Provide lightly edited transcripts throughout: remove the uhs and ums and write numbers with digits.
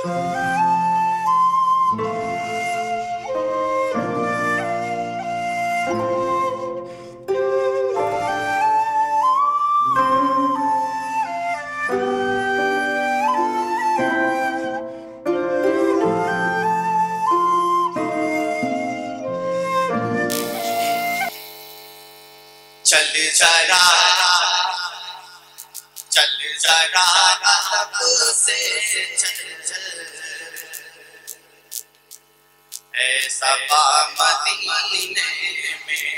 चल जरा चल जरा अदब से चल ऐसा मदीने में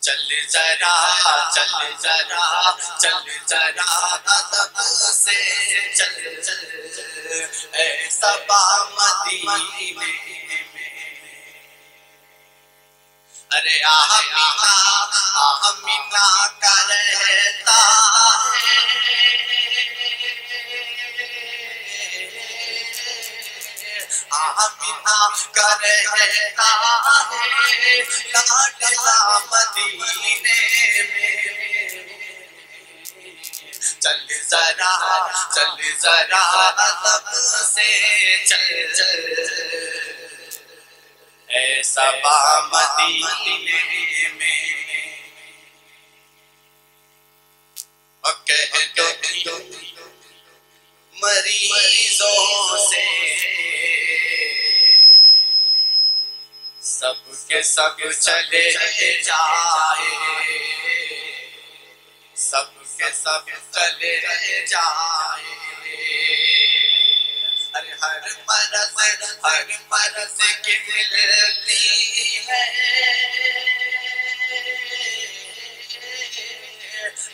चल जरा चल जरा चल जरा अदब से चल ऐसा मदीने में। अरे आमीना का रहता है आमीना का रहता है लाडला मदीने में। चल जरा अदब से चल ऐसा मदीने में। और कह दो मरीजों से सब के सब चले जाए सब के सब चले जाए। अरे हर मरज़ की मिलती है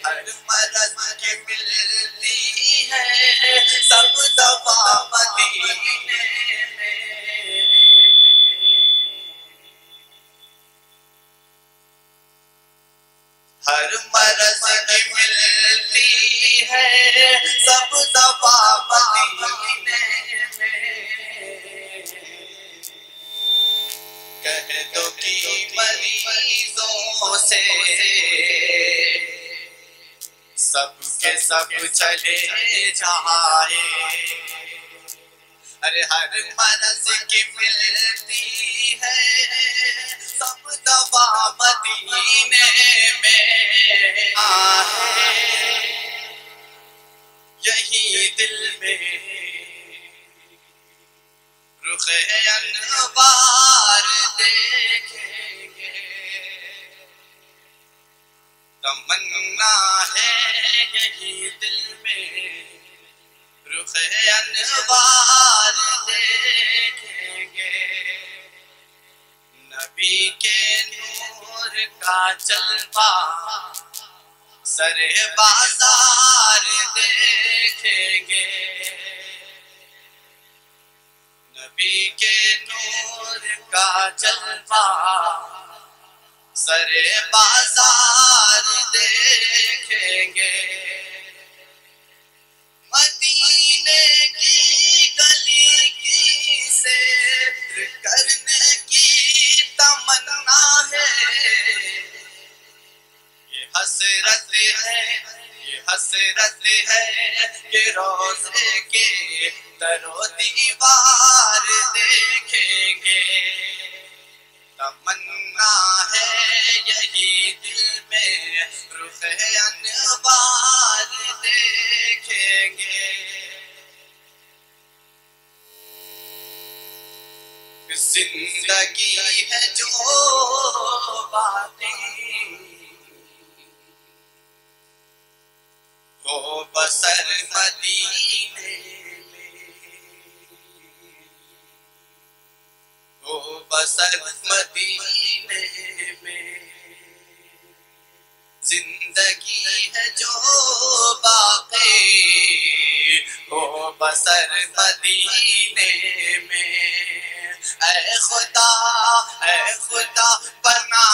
हर मरज़ की मिलती है सब दवा मदीने में। हर मरज़ की मिलती है सब दवा मदीने में। कह दो कि मरीजों से सब के सब चले जाए। अरे हर मरज़ की मिलती है सब दवा मदीने में। यही दिल में रुख़े अनवार देखेंगे। तमन्ना है यही दिल में रुख़े अनवार देखेंगे। नबी के नूर का जलवा सरे बाजार देखेंगे। नबी के नूर का जलवा सरे बाजार देखेंगे। मदीने की गली की सैर करने की तमन्ना है। ये हसरत है कि रोज़े के दरो दीवार देखेंगे। तमन्ना है यही दिल में रुख़े अनवार देखेंगे। जिंदगी है जो बातें हो बसर मदीने में हो बसर मदीने में। जिंदगी है जो बाक़ी हो बसर मदीने में। ऐ खुदा बना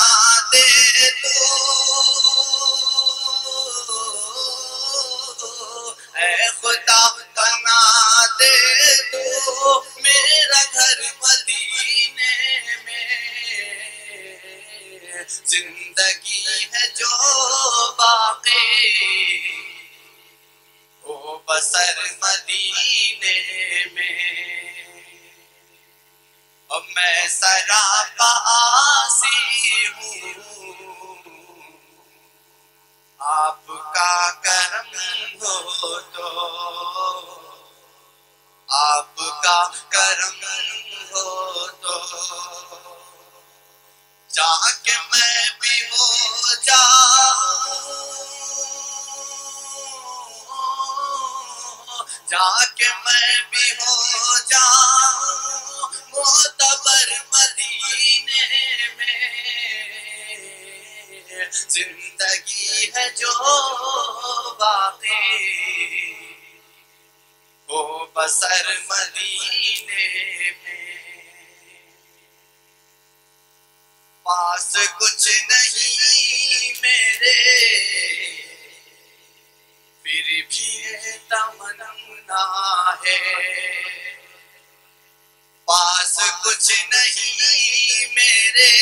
दे तो ऐ खुदा बना दे तो मेरा घर मदीने में। जिंदगी है जो बाक़ी हो बस बसर मदीने में। और मैं सरापा आसी हूँ, आपका करम हो तो, आपका करम हो तो, जाके मैं भी हो जाऊं, जाके मैं भी हो जाऊं मोतबर मदीने में। जिंदगी है जो बाकी वो बसर मदीने में। पास कुछ नहीं मेरे, फिर भी ये तमन्ना है। पास कुछ नहीं मेरे,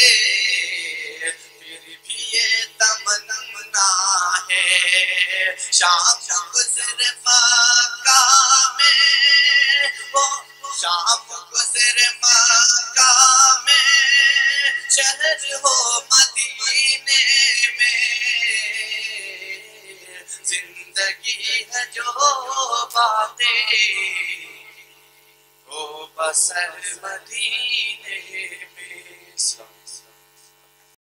फिर भी ये तमन्ना है। शाम गुजर मक्का में, वो शाम गुजर मक्का में, शहर हो मदीने में। जिंदगी है जो बातें वो बसर मदीने में।